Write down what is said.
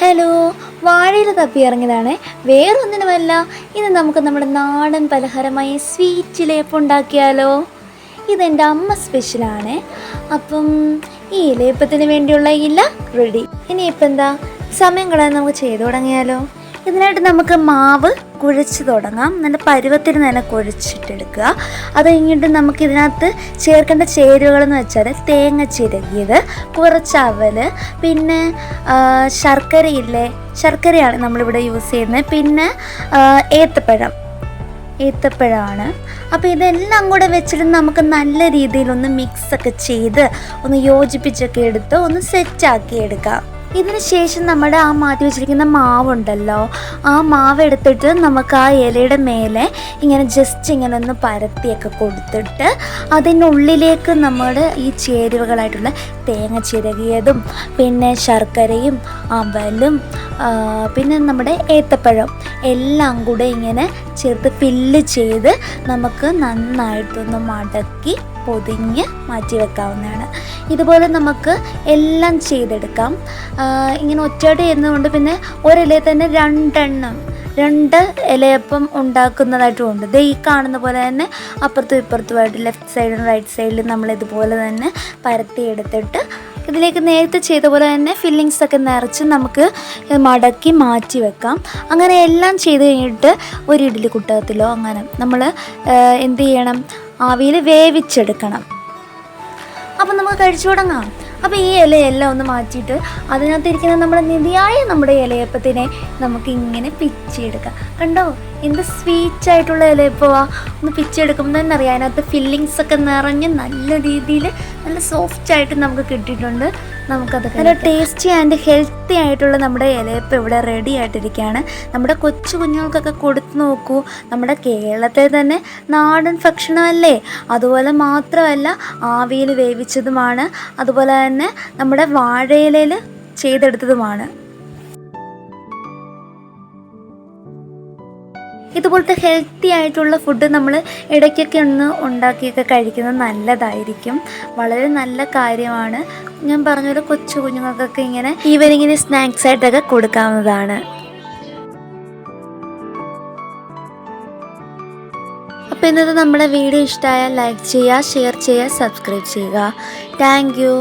Hello, വാഴയില തപ്പി ഇറങ്ങിയതാണ്. വേറൊന്നിനുമല്ല, ഇന്ന് നമുക്ക് നമ്മുടെ നാടൻ പലഹാരമായ സ്വീറ്റ് ഇലയപ്പം ഉണ്ടാക്കിയാലോ. ഇതെൻ്റെ അമ്മ സ്പെഷ്യലാണ്. അപ്പം ഈ ഇലയപ്പത്തിന് വേണ്ടിയുള്ള ഇല റെഡി. ഇനിയിപ്പോൾ എന്താ, സമയം കളയാൻ നമുക്ക് ചെയ്തു തുടങ്ങിയാലോ. ഇതിനായിട്ട് നമുക്ക് മാവ് കുഴച്ച് തുടങ്ങാം. നല്ല പരുവത്തിന് തന്നെ കുഴച്ചിട്ടെടുക്കുക. അത് കഴിഞ്ഞിട്ട് നമുക്കിതിനകത്ത് ചേർക്കേണ്ട ചേരുവകളെന്ന് വെച്ചാൽ തേങ്ങ ചിരകിയത്, കുറച്ച് അവൽ, പിന്നെ ശർക്കരയാണ് നമ്മളിവിടെ യൂസ് ചെയ്യുന്നത്, പിന്നെ ഏത്തപ്പഴമാണ്. അപ്പോൾ ഇതെല്ലാം കൂടെ വെച്ചിട്ട് നമുക്ക് നല്ല രീതിയിലൊന്ന് മിക്സൊക്കെ ചെയ്ത് ഒന്ന് യോജിപ്പിച്ചൊക്കെ എടുത്ത് ഒന്ന് സെറ്റാക്കി എടുക്കാം. ഇതിന് ശേഷം നമ്മുടെ ആ മാറ്റി വെച്ചിരിക്കുന്ന മാവുണ്ടല്ലോ, ആ മാവ് എടുത്തിട്ട് നമുക്ക് ആ ഇലയുടെ മേലെ ഇങ്ങനെ ജസ്റ്റ് ഇങ്ങനെ ഒന്ന് പരത്തിയൊക്കെ കൊടുത്തിട്ട് അതിനുള്ളിലേക്ക് നമ്മൾ ഈ ചേരുവകളായിട്ടുള്ള തേങ്ങ ചിരകിയതും പിന്നെ ശർക്കരയും അവലും പിന്നെ നമ്മുടെ ഏത്തപ്പഴം എല്ലാം കൂടെ ഇങ്ങനെ ചേർത്ത് ഫില്ല് ചെയ്ത് നമുക്ക് നന്നായിട്ടൊന്ന് മടക്കി പൊതിഞ്ഞ് മാറ്റി വെക്കാവുന്നതാണ്. ഇതുപോലെ നമുക്ക് എല്ലാം ചെയ്തെടുക്കാം. ഇങ്ങനെ ഒറ്റയായിട്ട് ചെയ്യുന്നതുകൊണ്ട് പിന്നെ ഒരിലയിൽ തന്നെ രണ്ട് ഇലയപ്പം ഉണ്ടാക്കുന്നതായിട്ടുമുണ്ട്. ദേ ഈ കാണുന്ന പോലെ തന്നെ അപ്പുറത്തും ഇപ്പുറത്തുമായിട്ട് ലെഫ്റ്റ് സൈഡിലും റൈറ്റ് സൈഡിലും നമ്മളിതുപോലെ തന്നെ പരത്തി എടുത്തിട്ട് ഇതിലേക്ക് നേരത്തെ ചെയ്ത പോലെ തന്നെ ഫില്ലിങ്സൊക്കെ നിറച്ച് നമുക്ക് മടക്കി മാറ്റി വെക്കാം. അങ്ങനെ എല്ലാം ചെയ്ത് കഴിഞ്ഞിട്ട് ഒരു ഇഡ്ഡലി കുട്ടകത്തിലോ അങ്ങനെ നമ്മൾ എന്ത് ചെയ്യണം, ആവിയിൽ വേവിച്ചെടുക്കണം. അപ്പം നമുക്ക് കഴിച്ചു തുടങ്ങാം. അപ്പോൾ ഈ ഇലയെല്ലാം ഒന്ന് മാറ്റിയിട്ട് അതിനകത്തിരിക്കുന്ന നമ്മുടെ ഇലയപ്പത്തിനെ നമുക്ക് ഇങ്ങനെ പിച്ചെടുക്കാം. കണ്ടോ, എന്ത് സ്വീറ്റായിട്ടുള്ള ഇലയപ്പവാ. ഒന്ന് പിച്ചെടുക്കുമ്പോൾ തന്നെ അറിയാം അതിനകത്ത് ഫില്ലിങ്സൊക്കെ നിറഞ്ഞ് നല്ല രീതിയിൽ നല്ല സോഫ്റ്റായിട്ട് നമുക്ക് കിട്ടിയിട്ടുണ്ട്. നമുക്കത് നല്ല ടേസ്റ്റി ആൻഡ് ഹെൽത്തി ആയിട്ടുള്ള നമ്മുടെ ഇലയപ്പം ഇവിടെ റെഡി ആയിട്ടിരിക്കുകയാണ്. നമ്മുടെ കൊച്ചു കുഞ്ഞുങ്ങൾക്കൊക്കെ കൊടുത്തു നോക്കൂ. നമ്മുടെ കേരളത്തെ തന്നെ നാടൻ ഭക്ഷണമല്ലേ. അതുപോലെ മാത്രമല്ല ആവിയിൽ വേവിച്ചതുമാണ്, അതുപോലെ തന്നെ നമ്മുടെ വാഴയിലയിൽ ചെയ്തെടുത്തതുമാണ്. ഇതുപോലത്തെ ഹെൽത്തി ആയിട്ടുള്ള ഫുഡ് നമ്മൾ ഇടയ്ക്കൊക്കെ ഒന്ന് ഉണ്ടാക്കിയൊക്കെ കഴിക്കുന്നത് നല്ലതായിരിക്കും. വളരെ നല്ല കാര്യമാണ്. ഞാൻ പറഞ്ഞൊരു കൊച്ചു കുഞ്ഞുങ്ങൾക്കൊക്കെ ഇങ്ങനെ ഈവനിങ്ങിന് സ്നാക്സ് ആയിട്ടൊക്കെ കൊടുക്കാവുന്നതാണ്. അപ്പോൾ ഇന്നത്തെ നമ്മുടെ വീഡിയോ ഇഷ്ടമായാൽ ലൈക്ക് ചെയ്യുക, ഷെയർ ചെയ്യുക, സബ്സ്ക്രൈബ് ചെയ്യുക. Thank you.